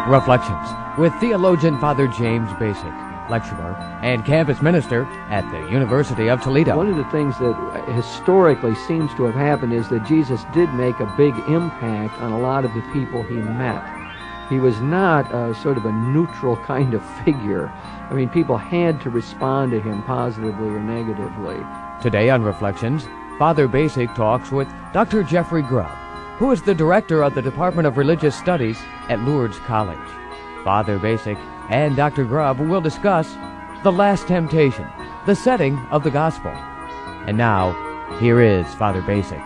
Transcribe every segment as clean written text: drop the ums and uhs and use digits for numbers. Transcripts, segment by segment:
Reflections with theologian Father James Bacik, lecturer and campus minister at the University of Toledo. One of the things that historically seems to have happened is that Jesus did make a big impact on a lot of the people he met. He was not sort of a neutral kind of figure. I mean, people had to respond to him positively or negatively. Today on Reflections, Father Bacik talks with Dr. Jeffrey Grubb, who is the director of the Department of Religious Studies at Lourdes College. Father Bacik and Dr. Grubb will discuss the last temptation, the setting of the gospel. And now, here is Father Bacik.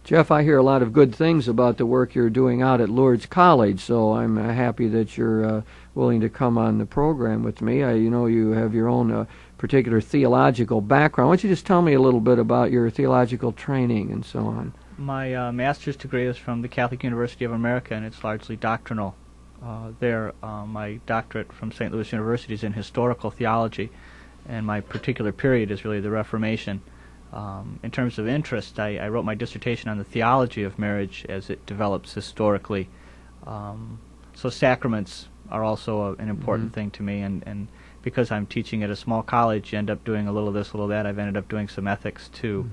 Jeff, I hear a lot of good things about the work you're doing out at Lourdes College, so I'm happy that you're willing to come on the program with me. You know you have your own particular theological background. Why don't you just tell me a little bit about your theological training and so on? My master's degree is from the Catholic University of America, and it's largely doctrinal. My doctorate from St. Louis University is in historical theology, and my particular period is really the Reformation. In terms of interest, I wrote my dissertation on the theology of marriage as it develops historically. So sacraments are also an important thing to me, and because I'm teaching at a small college, you end up doing a little this, a little that. I've ended up doing some ethics too.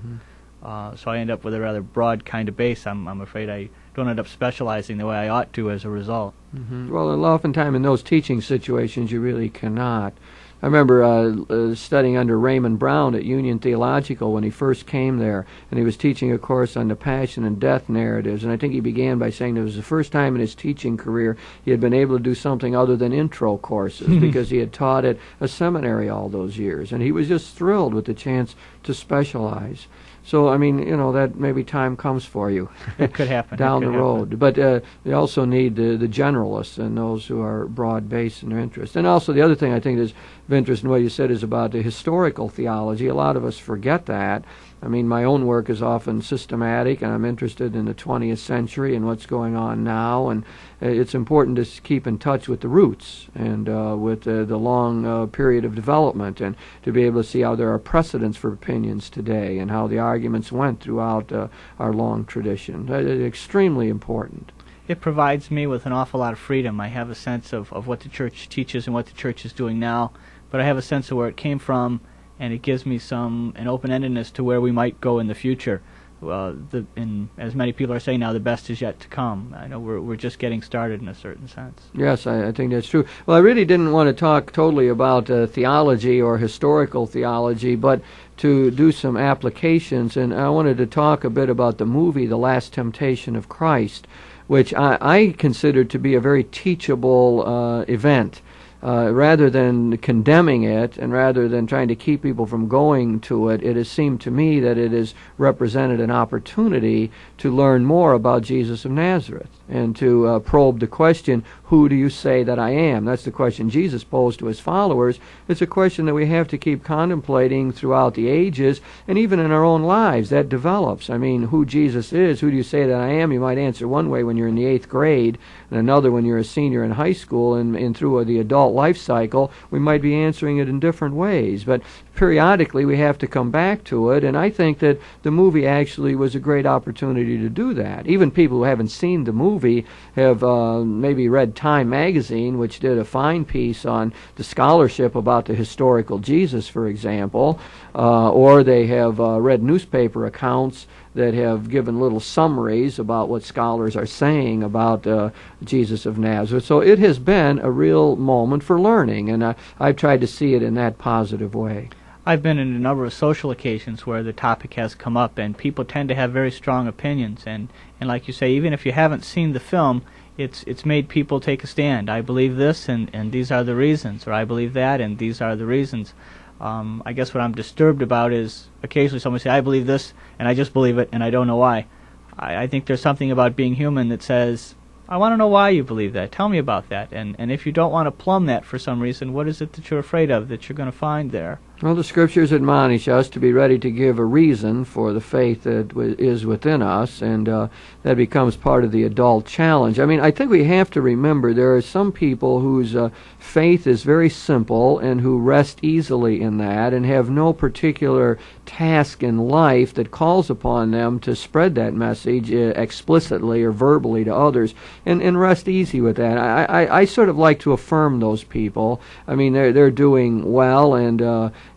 So I end up with a rather broad kind of base. I'm afraid I don't end up specializing the way I ought to as a result. Well, oftentimes in those teaching situations, you really cannot. I remember studying under Raymond Brown at Union Theological when he first came there, and he was teaching a course on the Passion and Death narratives, and I think he began by saying it was the first time in his teaching career he had been able to do something other than intro courses because he had taught at a seminary all those years, and he was just thrilled with the chance to specialize. So, I mean, you know, that maybe time comes for you. It could happen. Down the road. But you also need the generalists and those who are broad-based in their interest. And also the other thing I think is of interest in what you said is about the historical theology. A lot of us forget that. I mean, my own work is often systematic, and I'm interested in the 20th century and what's going on now, and it's important to keep in touch with the roots and with the long period of development, and to be able to see how there are precedents for opinions today and how the arguments went throughout our long tradition. Extremely important. It provides me with an awful lot of freedom. I have a sense of what the Church teaches and what the Church is doing now, but I have a sense of where it came from, and it gives me an open-endedness to where we might go in the future. As many people are saying now, the best is yet to come. I know we're just getting started in a certain sense. Yes, I think that's true. Well, I really didn't want to talk totally about theology or historical theology, but to do some applications, and I wanted to talk a bit about the movie The Last Temptation of Christ, which I consider to be a very teachable event. Rather than condemning it and rather than trying to keep people from going to it, it has seemed to me that it has represented an opportunity to learn more about Jesus of Nazareth and to probe the question, who do you say that I am? That's the question Jesus posed to his followers. It's a question that we have to keep contemplating throughout the ages, and even in our own lives that develops. I mean, who Jesus is, who do you say that I am? You might answer one way when you're in the 8th grade, and another when you're a senior in high school, and through the adult life cycle, we might be answering it in different ways. But periodically we have to come back to it, and I think that the movie actually was a great opportunity to do that. Even people who haven't seen the movie have maybe read Time magazine, which did a fine piece on the scholarship about the historical Jesus, for example, or they have read newspaper accounts that have given little summaries about what scholars are saying about Jesus of Nazareth. So it has been a real moment for learning, and I've tried to see it in that positive way. I've been in a number of social occasions where the topic has come up, and people tend to have very strong opinions, and like you say, even if you haven't seen the film, it's made people take a stand. I believe this, and these are the reasons, or I believe that, and these are the reasons. I guess what I'm disturbed about is occasionally someone say, I believe this, and I just believe it, and I don't know why. I think there's something about being human that says, I want to know why you believe that. Tell me about that. And if you don't want to plumb that for some reason, what is it that you're afraid of that you're going to find there? Well, the Scriptures admonish us to be ready to give a reason for the faith that is within us, and that becomes part of the adult challenge. I mean, I think we have to remember there are some people whose faith is very simple and who rest easily in that and have no particular task in life that calls upon them to spread that message explicitly or verbally to others, and rest easy with that. I sort of like to affirm those people. I mean, they're doing well, and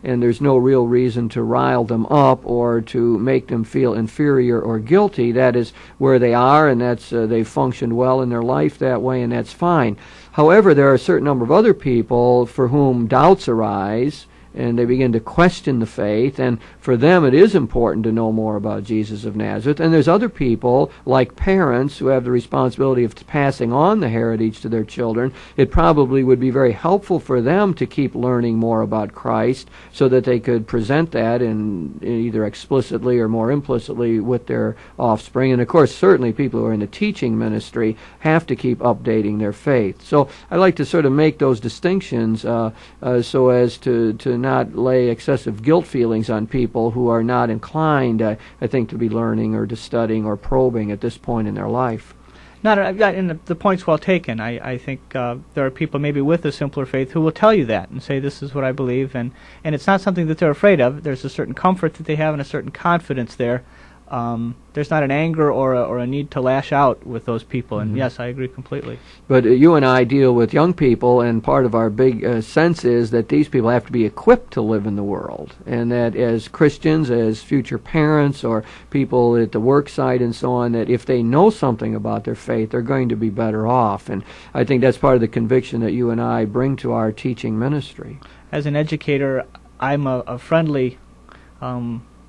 there's no real reason to rile them up or to make them feel inferior or guilty. That is where they are, and that's they've functioned well in their life that way, and that's fine. However, there are a certain number of other people for whom doubts arise, and they begin to question the faith, and for them it is important to know more about Jesus of Nazareth. And there's other people, like parents, who have the responsibility of passing on the heritage to their children. It probably would be very helpful for them to keep learning more about Christ so that they could present that in either explicitly or more implicitly with their offspring. And of course, certainly people who are in the teaching ministry have to keep updating their faith. So I like to sort of make those distinctions so as to not lay excessive guilt feelings on people who are not inclined, I think, to be learning or to studying or probing at this point in their life. And the point's well taken. I think there are people maybe with a simpler faith who will tell you that and say, this is what I believe, and it's not something that they're afraid of. There's a certain comfort that they have and a certain confidence there. There's not an anger or a need to lash out with those people, and yes, I agree completely. But you and I deal with young people, and part of our big sense is that these people have to be equipped to live in the world, and that as Christians, as future parents, or people at the work site and so on, that if they know something about their faith, they're going to be better off. And I think that's part of the conviction that you and I bring to our teaching ministry. As an educator, I'm a friendly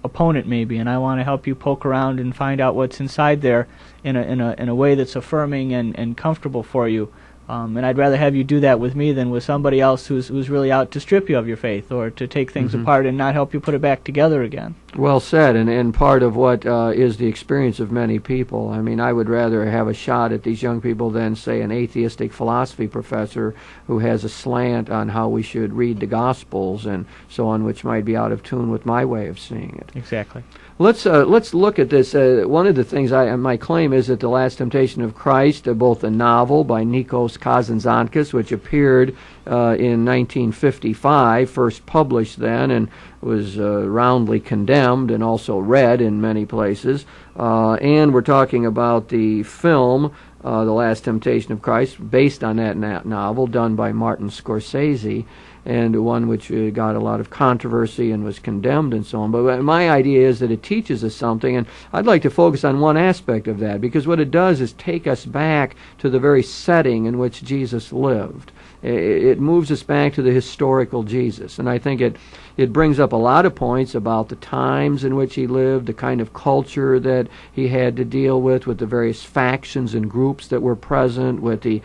opponent maybe, and I want to help you poke around and find out what's inside there in a way that's affirming and comfortable for you. And I'd rather have you do that with me than with somebody else who's really out to strip you of your faith or to take things apart and not help you put it back together again. Well said, and part of what is the experience of many people. I mean, I would rather have a shot at these young people than, say, an atheistic philosophy professor who has a slant on how we should read the Gospels and so on, which might be out of tune with my way of seeing it. Exactly. Let's look at this. One of the things my claim is that The Last Temptation of Christ, both a novel by Nikos Kazantzakis, which appeared in 1955, first published then, and was roundly condemned and also read in many places. And we're talking about the film, The Last Temptation of Christ, based on that novel, done by Martin Scorsese, and one which got a lot of controversy and was condemned and so on. But my idea is that it teaches us something, and I'd like to focus on one aspect of that, because what it does is take us back to the very setting in which Jesus lived. It moves us back to the historical Jesus, and I think it brings up a lot of points about the times in which he lived, the kind of culture that he had to deal with the various factions and groups that were present, with the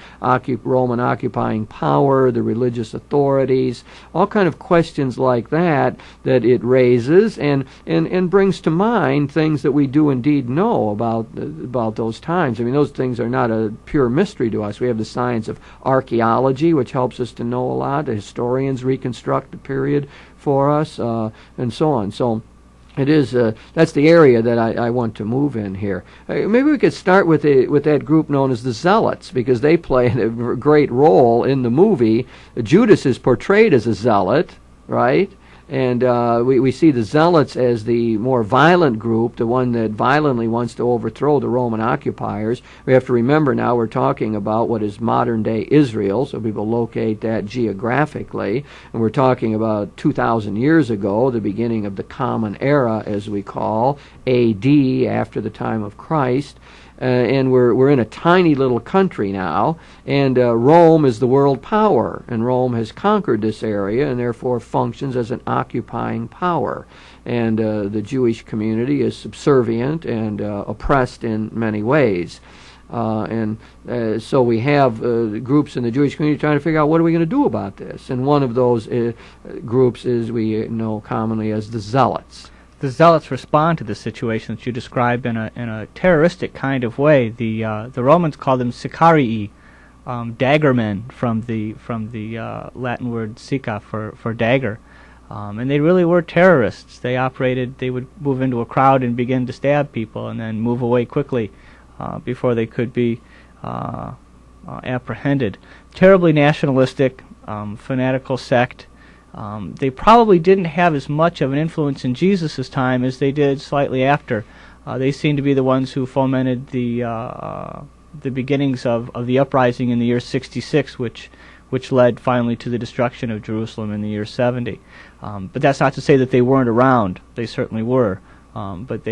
Roman occupying power, the religious authorities, all kind of questions like that it raises and brings to mind things that we do indeed know about those times. I mean, those things are not a pure mystery to us. We have the science of archaeology, which helps us to know a lot. The historians reconstruct the period for us, and so on. So it is that's the area that I want to move in here. Maybe we could start with that group known as the Zealots, because they play a great role in the movie. Judas is portrayed as a zealot, right? And we see the Zealots as the more violent group, the one that violently wants to overthrow the Roman occupiers. We have to remember now we're talking about what is modern-day Israel, so people locate that geographically. And we're talking about 2,000 years ago, the beginning of the Common Era, as we call, A.D., after the time of Christ. And we're in a tiny little country now, and Rome is the world power, and Rome has conquered this area and therefore functions as an occupying power. And the Jewish community is subservient and oppressed in many ways. So we have groups in the Jewish community trying to figure out what are we going to do about this. And one of those groups is we know commonly as the Zealots. The Zealots respond to the situation that you describe in a terroristic kind of way. The Romans call them sicarii, daggermen, from the Latin word sica for dagger. And they really were terrorists. They would move into a crowd and begin to stab people and then move away quickly before they could be apprehended. Terribly nationalistic, fanatical sect. They probably didn't have as much of an influence in Jesus' time as they did slightly after. They seem to be the ones who fomented the beginnings of the uprising in the year 66, which led finally to the destruction of Jerusalem in the year 70. But that's not to say that they weren't around. They certainly were. But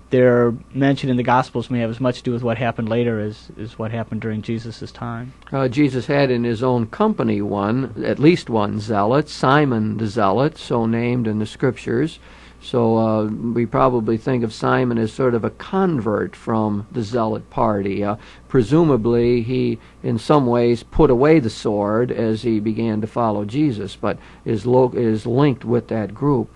their mention in the Gospels may have as much to do with what happened later as what happened during Jesus' time. Jesus had in his own company at least one zealot, Simon the Zealot, so named in the Scriptures. So we probably think of Simon as sort of a convert from the Zealot party. Presumably he, in some ways, put away the sword as he began to follow Jesus, but is linked with that group.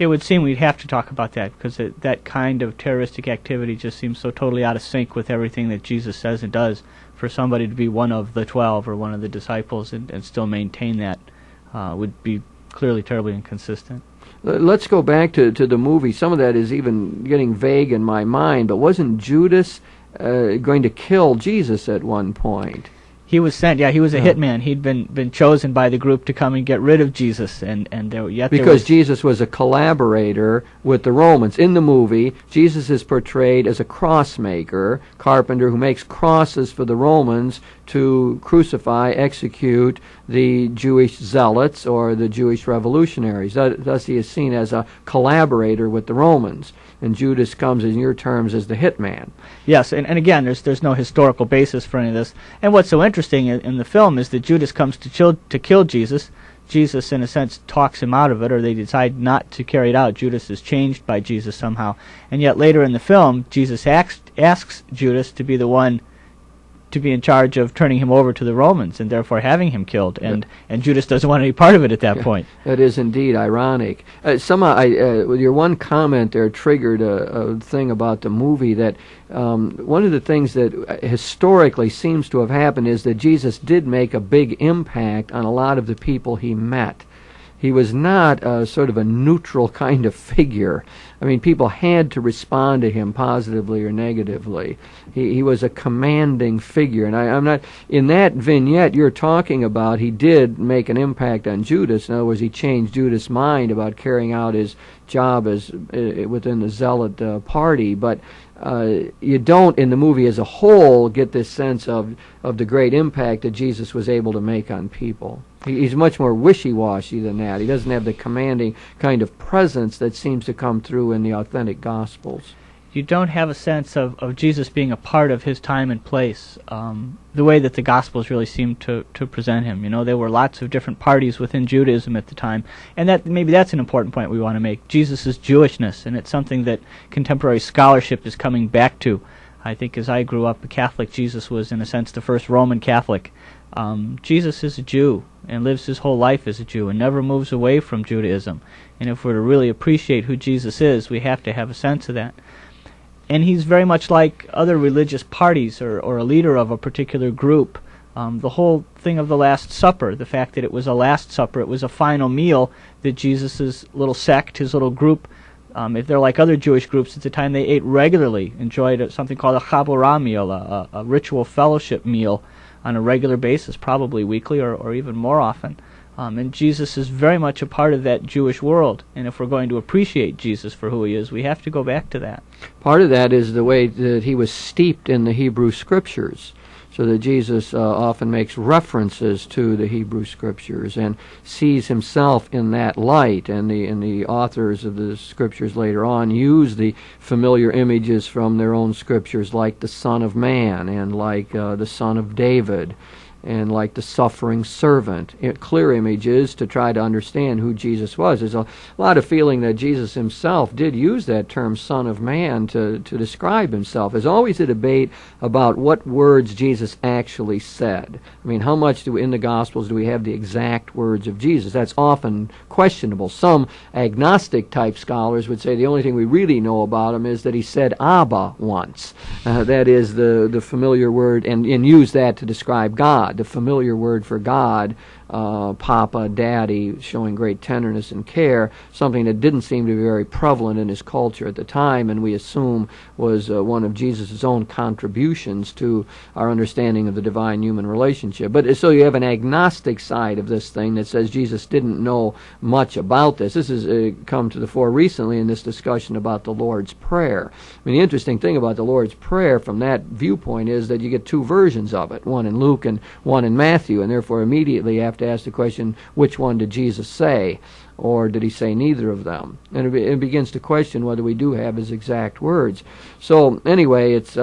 It would seem we'd have to talk about that, because that kind of terroristic activity just seems so totally out of sync with everything that Jesus says and does. For somebody to be one of the 12 or one of the disciples and still maintain that would be clearly terribly inconsistent. Let's go back to the movie. Some of that is even getting vague in my mind, but wasn't Judas going to kill Jesus at one point? He was sent. Yeah, he was a hitman. He'd been chosen by the group to come and get rid of Jesus, because Jesus was a collaborator with the Romans. In the movie, Jesus is portrayed as a cross-maker, carpenter who makes crosses for the Romans to crucify, execute the Jewish zealots or the Jewish revolutionaries. Thus, he is seen as a collaborator with the Romans. And Judas comes, in your terms, as the hitman. Yes, and again, there's no historical basis for any of this. And what's so interesting in the film is that Judas comes to kill Jesus. Jesus, in a sense, talks him out of it, or they decide not to carry it out. Judas is changed by Jesus somehow. And yet later in the film, Jesus asks Judas to be the one to be in charge of turning him over to the Romans and therefore having him killed. And Judas doesn't want any part of it at that point. That is indeed ironic. Somehow, your one comment there triggered a thing about the movie that one of the things that historically seems to have happened is that Jesus did make a big impact on a lot of the people he met. He was not sort of a neutral kind of figure. I mean, people had to respond to him positively or negatively. He was a commanding figure. And I'm not, in that vignette you're talking about, he did make an impact on Judas. In other words, he changed Judas' mind about carrying out his job as within the Zealot party. But you don't, in the movie as a whole, get this sense of the great impact that Jesus was able to make on people. He's much more wishy-washy than that. He doesn't have the commanding kind of presence that seems to come through in the authentic Gospels. You don't have a sense of Jesus being a part of his time and place, the way that the Gospels really seem to present him. You know, there were lots of different parties within Judaism at the time, and maybe that's an important point we want to make. Jesus' Jewishness, and it's something that contemporary scholarship is coming back to. I think as I grew up a Catholic, Jesus was, in a sense, the first Roman Catholic. Jesus is a Jew and lives his whole life as a Jew and never moves away from Judaism. And if we're to really appreciate who Jesus is, we have to have a sense of that. And he's very much like other religious parties or a leader of a particular group. The whole thing of the Last Supper, the fact that it was a Last Supper, it was a final meal that Jesus' little sect, his little group, if they're like other Jewish groups at the time, they ate regularly, enjoyed something called a chaborah meal, a ritual fellowship meal on a regular basis, probably weekly or even more often. And Jesus is very much a part of that Jewish world. And if we're going to appreciate Jesus for who he is, we have to go back to that. Part of that is the way that he was steeped in the Hebrew Scriptures, so that Jesus often makes references to the Hebrew Scriptures and sees himself in that light. And the authors of the Scriptures later on use the familiar images from their own Scriptures, like the Son of Man and like the Son of David and like the suffering servant, clear images to try to understand who Jesus was. There's a lot of feeling that Jesus himself did use that term Son of Man to describe himself. There's always a debate about what words Jesus actually said. I mean, how much in the Gospels do we have the exact words of Jesus? That's often questionable. Some agnostic-type scholars would say the only thing we really know about him is that he said Abba once. That is the familiar word, and use that to describe God. The familiar word for God Papa, Daddy, showing great tenderness and care, something that didn't seem to be very prevalent in his culture at the time, and we assume was one of Jesus' own contributions to our understanding of the divine-human relationship. But so you have an agnostic side of this thing that says Jesus didn't know much about this. This has come to the fore recently in this discussion about the Lord's Prayer. I mean, the interesting thing about the Lord's Prayer from that viewpoint is that you get two versions of it, one in Luke and one in Matthew, and therefore immediately you have to ask the question, which one did Jesus say? Or did he say neither of them? And it begins to question whether we do have his exact words. So anyway, it's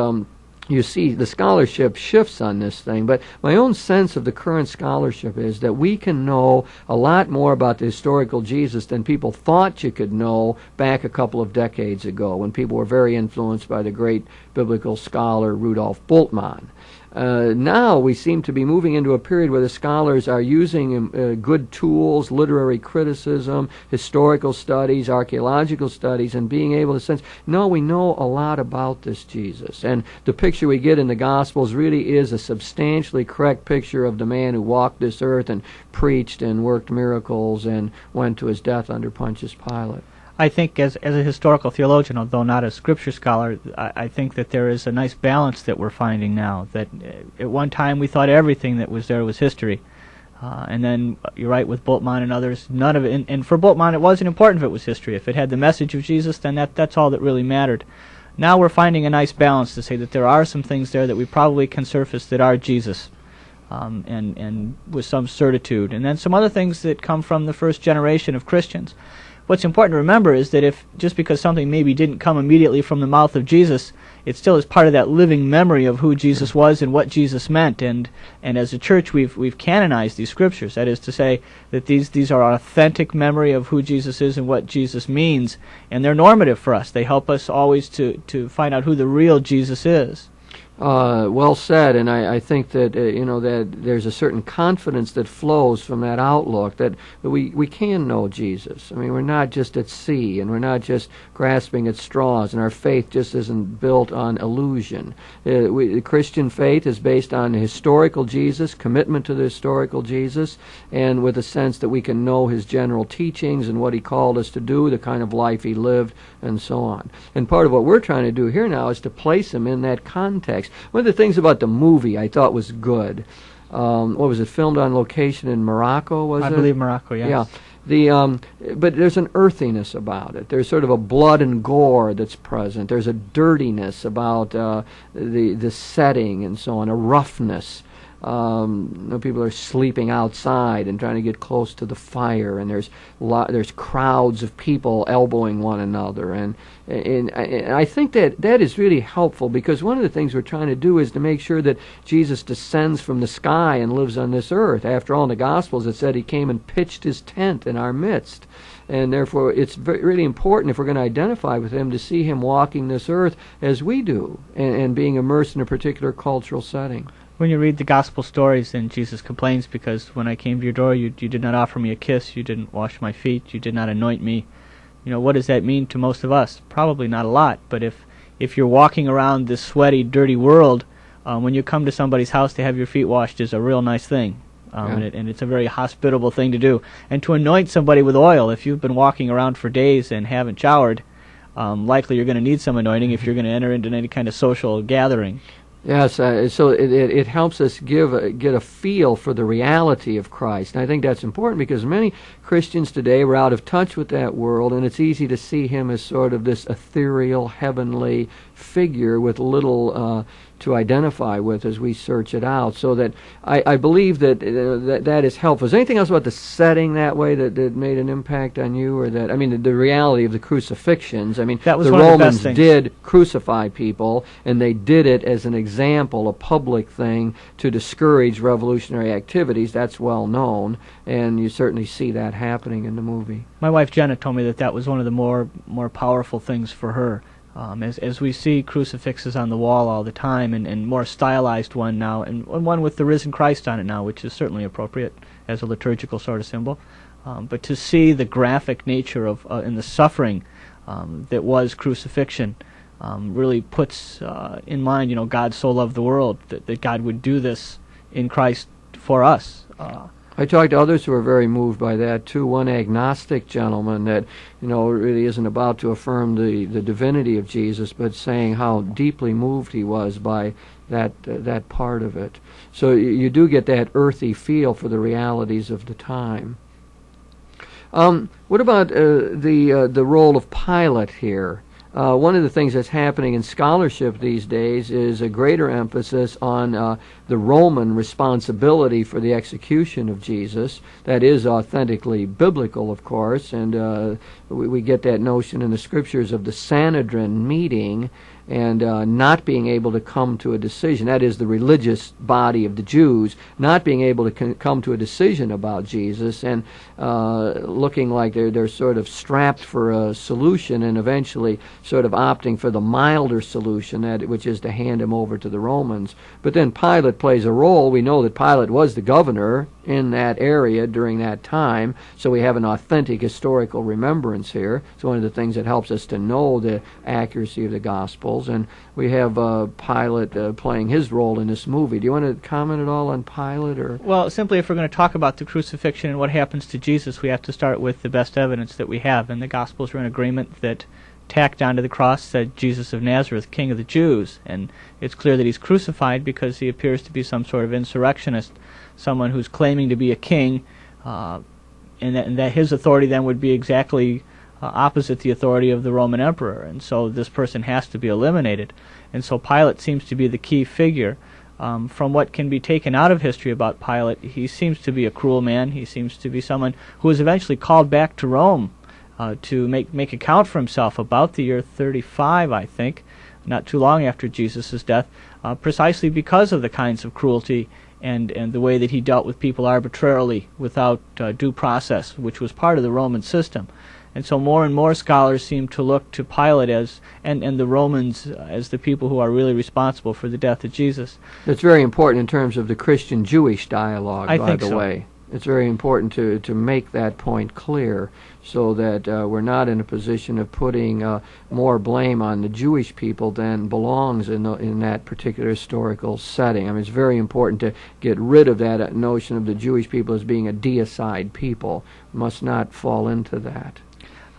you see the scholarship shifts on this thing, but my own sense of the current scholarship is that we can know a lot more about the historical Jesus than people thought you could know back a couple of decades ago, when people were very influenced by the great biblical scholar Rudolf Bultmann. Now we seem to be moving into a period where the scholars are using good tools, literary criticism, historical studies, archaeological studies, and being able to sense, no, we know a lot about this Jesus. And the picture we get in the Gospels really is a substantially correct picture of the man who walked this earth and preached and worked miracles and went to his death under Pontius Pilate. I think as a historical theologian, although not a scripture scholar, I think that there is a nice balance that we're finding now. That at one time we thought everything that was there was history. And then, you're right, with Bultmann and others, none of it. And for Bultmann, it wasn't important if it was history. If it had the message of Jesus, then that's all that really mattered. Now we're finding a nice balance to say that there are some things there that we probably can surface that are Jesus. And with some certitude. And then some other things that come from the first generation of Christians. What's important to remember is that if just because something maybe didn't come immediately from the mouth of Jesus, it still is part of that living memory of who Jesus was and what Jesus meant. And as a church, we've canonized these scriptures. That is to say that these are authentic memory of who Jesus is and what Jesus means, and they're normative for us. They help us always to find out who the real Jesus is. Well said, and I think that that there's a certain confidence that flows from that outlook that we can know Jesus. I mean, we're not just at sea, and we're not just grasping at straws, and our faith just isn't built on illusion. The Christian faith is based on historical Jesus, commitment to the historical Jesus, and with a sense that we can know his general teachings and what he called us to do, the kind of life he lived, and so on. And part of what we're trying to do here now is to place him in that context. One of the things about the movie I thought was good. What was it? Filmed on location in Morocco, was it? I believe Morocco, yes. Yeah. But there's an earthiness about it. There's sort of a blood and gore that's present. There's a dirtiness about the setting and so on, a roughness. People are sleeping outside and trying to get close to the fire, and there's crowds of people elbowing one another, and I think that is really helpful, because one of the things we're trying to do is to make sure that Jesus descends from the sky and lives on this earth. After all, in the Gospels it said he came and pitched his tent in our midst. And therefore, it's really important, if we're going to identify with him, to see him walking this earth as we do, and being immersed in a particular cultural setting. When you read the gospel stories, then Jesus complains because when I came to your door, you did not offer me a kiss, you didn't wash my feet, you did not anoint me. What does that mean to most of us? Probably not a lot, but if you're walking around this sweaty, dirty world, when you come to somebody's house to have your feet washed is a real nice thing. And it's a very hospitable thing to do. And to anoint somebody with oil, if you've been walking around for days and haven't showered, likely you're going to need some anointing if you're going to enter into any kind of social gathering. Yes, so it helps us get a feel for the reality of Christ. And I think that's important, because many Christians today were out of touch with that world, and it's easy to see him as sort of this ethereal, heavenly figure with little to identify with as we search it out. So that I believe that is helpful. Is there anything else about the setting that way that made an impact on you, or that, I mean, the reality of the crucifixions? I mean, that was the one of the Romans best things. did crucify people, and they did it as an example, a public thing, to discourage revolutionary activities. That's well known, and you certainly see that happening in the movie. My wife Jenna told me that was one of the more powerful things for her. As we see crucifixes on the wall all the time, and more stylized one now, and one with the risen Christ on it now, which is certainly appropriate as a liturgical sort of symbol. But to see the graphic nature of and the suffering that was crucifixion really puts in mind, God so loved the world that God would do this in Christ for us. I talked to others who are very moved by that too. One agnostic gentleman that, really isn't about to affirm the divinity of Jesus, but saying how deeply moved he was by that part of it. So you do get that earthy feel for the realities of the time. What about the role of Pilate here? One of the things that's happening in scholarship these days is a greater emphasis on the Roman responsibility for the execution of Jesus. That is authentically biblical, of course, and we get that notion in the Scriptures of the Sanhedrin meeting and not being able to come to a decision. That is, the religious body of the Jews not being able to come to a decision about Jesus, and looking like they're sort of strapped for a solution, and eventually sort of opting for the milder solution, which is to hand him over to the Romans. But then Pilate plays a role. We know that Pilate was the governor in that area during that time, so we have an authentic historical remembrance here. It's one of the things that helps us to know the accuracy of the Gospels, and we have Pilate playing his role in this movie. Do you want to comment at all on Pilate? Or? Well, simply if we're going to talk about the crucifixion and what happens to Jesus, we have to start with the best evidence that we have, and the Gospels are in agreement that tacked onto the cross said Jesus of Nazareth, King of the Jews, and it's clear that he's crucified because he appears to be some sort of insurrectionist, someone who's claiming to be a king, and that his authority then would be exactly opposite the authority of the Roman emperor, and so this person has to be eliminated. And so Pilate seems to be the key figure. From what can be taken out of history about Pilate, he seems to be a cruel man. He seems to be someone who was eventually called back to Rome to make account for himself about the year 35, I think, not too long after Jesus' death, precisely because of the kinds of cruelty and the way that he dealt with people arbitrarily without due process, which was part of the Roman system. And so more and more scholars seem to look to Pilate and the Romans as the people who are really responsible for the death of Jesus. It's very important in terms of the Christian-Jewish dialogue, by the way. It's very important to make that point clear so that we're not in a position of putting more blame on the Jewish people than belongs in that particular historical setting. I mean, it's very important to get rid of that notion of the Jewish people as being a deicide people. We must not fall into that.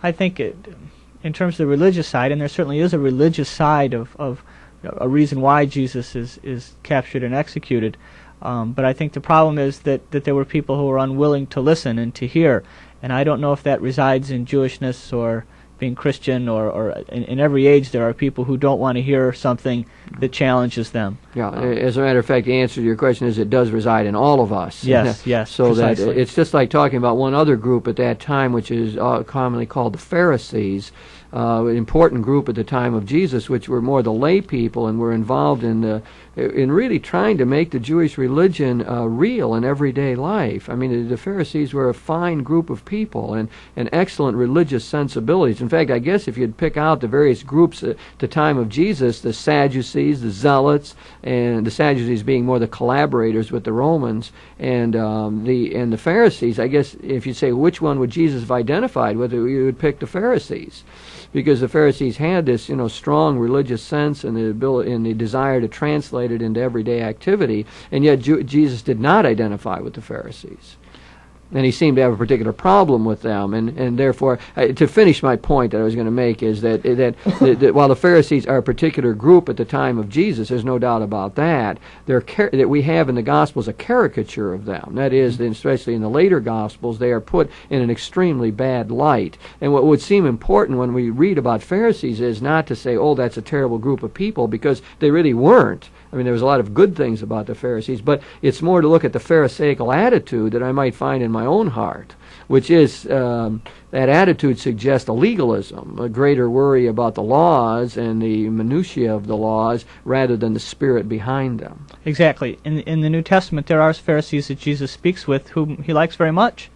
I think in terms of the religious side, and there certainly is a religious side of a reason why Jesus is captured and executed, but I think the problem is that there were people who were unwilling to listen and to hear, and I don't know if that resides in Jewishness or being Christian, or in every age there are people who don't want to hear something that challenges them. Yeah, as a matter of fact, the answer to your question is it does reside in all of us. Yes, so precisely. That it's just like talking about one other group at that time, which is commonly called the Pharisees, an important group at the time of Jesus, which were more the lay people and were involved in really trying to make the Jewish religion real in everyday life. I mean, the Pharisees were a fine group of people and excellent religious sensibilities. In fact, I guess if you'd pick out the various groups at the time of Jesus, the Sadducees, the Zealots, and the Sadducees being more the collaborators with the Romans, and the Pharisees, I guess if you say which one would Jesus have identified with, you would pick the Pharisees, because the Pharisees had this, strong religious sense and the ability and the desire to translate it into everyday activity, and yet Jesus did not identify with the Pharisees. And he seemed to have a particular problem with them, and therefore, to finish my point that I was going to make is that while the Pharisees are a particular group at the time of Jesus, there's no doubt about that. That we have in the Gospels a caricature of them. That is, especially in the later Gospels, they are put in an extremely bad light. And what would seem important when we read about Pharisees is not to say, "Oh, that's a terrible group of people," because they really weren't. I mean, there was a lot of good things about the Pharisees, but it's more to look at the Pharisaical attitude that I might find in my own heart, which is that attitude suggests a legalism, a greater worry about the laws and the minutiae of the laws rather than the spirit behind them. Exactly. In the New Testament, there are Pharisees that Jesus speaks with whom he likes very much.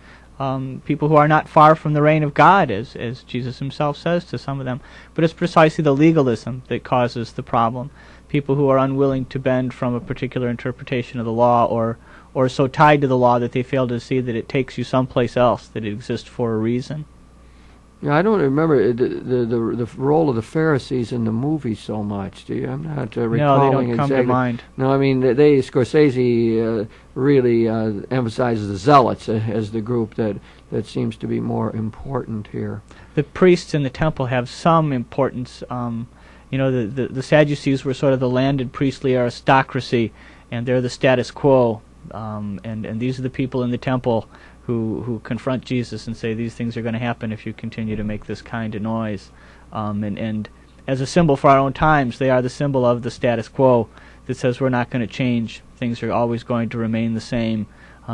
People who are not far from the reign of God, as Jesus himself says to some of them. But it's precisely the legalism that causes the problem. People who are unwilling to bend from a particular interpretation of the law, or so tied to the law that they fail to see that it takes you someplace else, that it exists for a reason. Yeah, I don't remember the role of the Pharisees in the movie so much. Do you? I'm not recalling No, they don't come exactly. to mind. No, I mean Scorsese really emphasizes the Zealots as the group that seems to be more important here. The priests in the temple have some importance. The Sadducees were sort of the landed priestly aristocracy, and they're the status quo. And these are the people in the temple who confront Jesus and say these things are going to happen if you continue to make this kind of noise. And as a symbol for our own times, they are the symbol of the status quo that says we're not going to change. Things are always going to remain the same.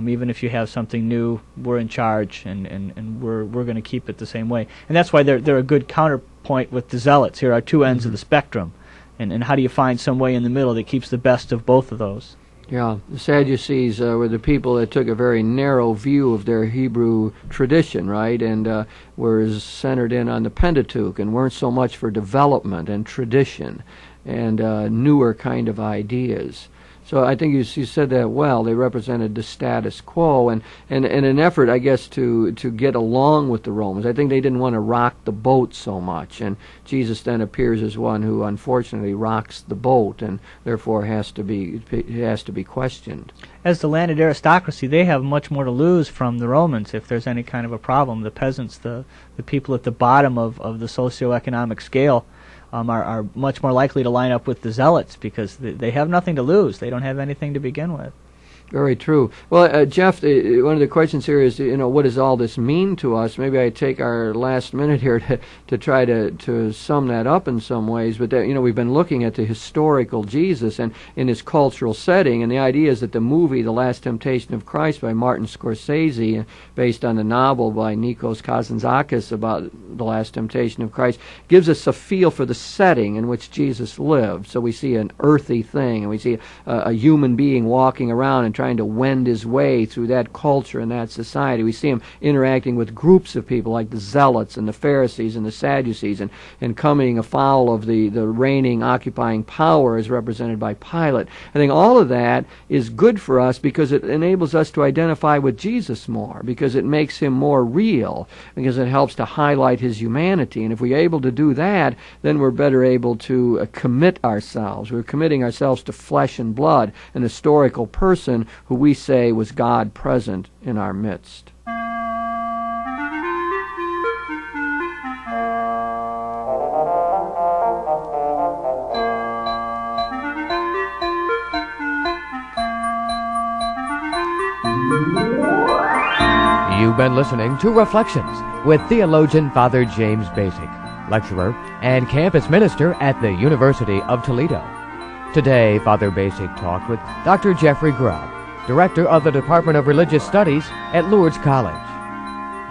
Even if you have something new, we're in charge, and we're going to keep it the same way. And that's why they're a good counterpoint with the Zealots. Here are two ends of the spectrum. And how do you find some way in the middle that keeps the best of both of those? Yeah, the Sadducees were the people that took a very narrow view of their Hebrew tradition, right, and were centered in on the Pentateuch and weren't so much for development and tradition and newer kind of ideas. So I think you said that well. They represented the status quo, and an effort, I guess, to get along with the Romans. I think they didn't want to rock the boat so much, and Jesus then appears as one who unfortunately rocks the boat, and therefore has to be questioned. As the landed aristocracy, they have much more to lose from the Romans if there's any kind of a problem. The peasants, the people at the bottom of the socioeconomic scale, are much more likely to line up with the Zealots because they have nothing to lose. They don't have anything to begin with. Very true. Well, Jeff, one of the questions here is, what does all this mean to us? Maybe I take our last minute here to try to sum that up in some ways. But we've been looking at the historical Jesus and in his cultural setting, and the idea is that the movie The Last Temptation of Christ by Martin Scorsese, based on the novel by Nikos Kazantzakis about the Last Temptation of Christ, gives us a feel for the setting in which Jesus lived. So we see an earthy thing, and we see a human being walking around and trying to wend his way through that culture and that society. We see him interacting with groups of people like the Zealots and the Pharisees and the Sadducees, and coming afoul of the reigning, occupying power as represented by Pilate. I think all of that is good for us because it enables us to identify with Jesus more, because it makes him more real, because it helps to highlight his humanity. And if we're able to do that, then we're better able to commit ourselves. We're committing ourselves to flesh and blood, an historical person who we say was God present in our midst. You've been listening to Reflections with theologian Father James Bacik, lecturer and campus minister at the University of Toledo. Today, Father Bacik talked with Dr. Jeffrey Grubb, director of the Department of Religious Studies at Lourdes College.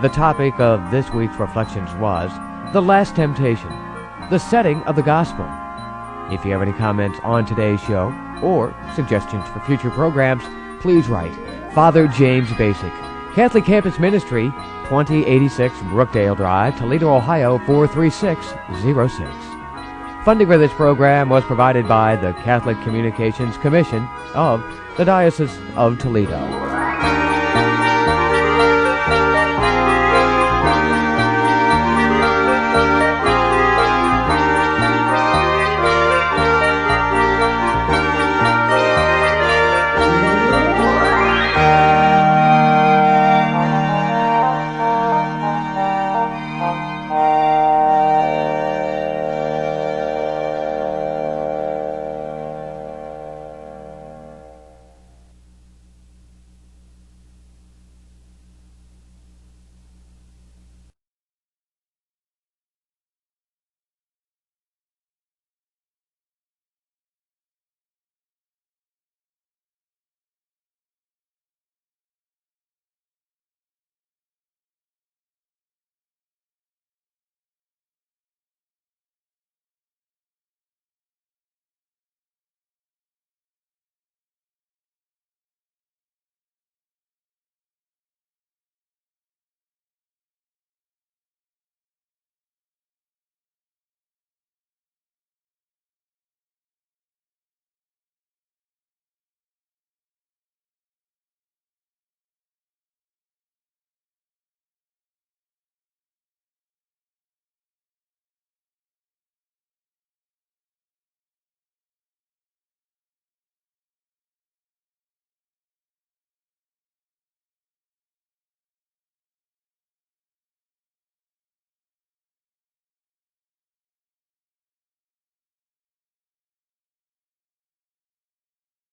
The topic of this week's Reflections was The Last Temptation, the setting of the Gospel. If you have any comments on today's show or suggestions for future programs, please write Father James Bacik, Catholic Campus Ministry, 2086 Brookdale Drive, Toledo, Ohio 43606. Funding for this program was provided by the Catholic Communications Commission of the Diocese of Toledo.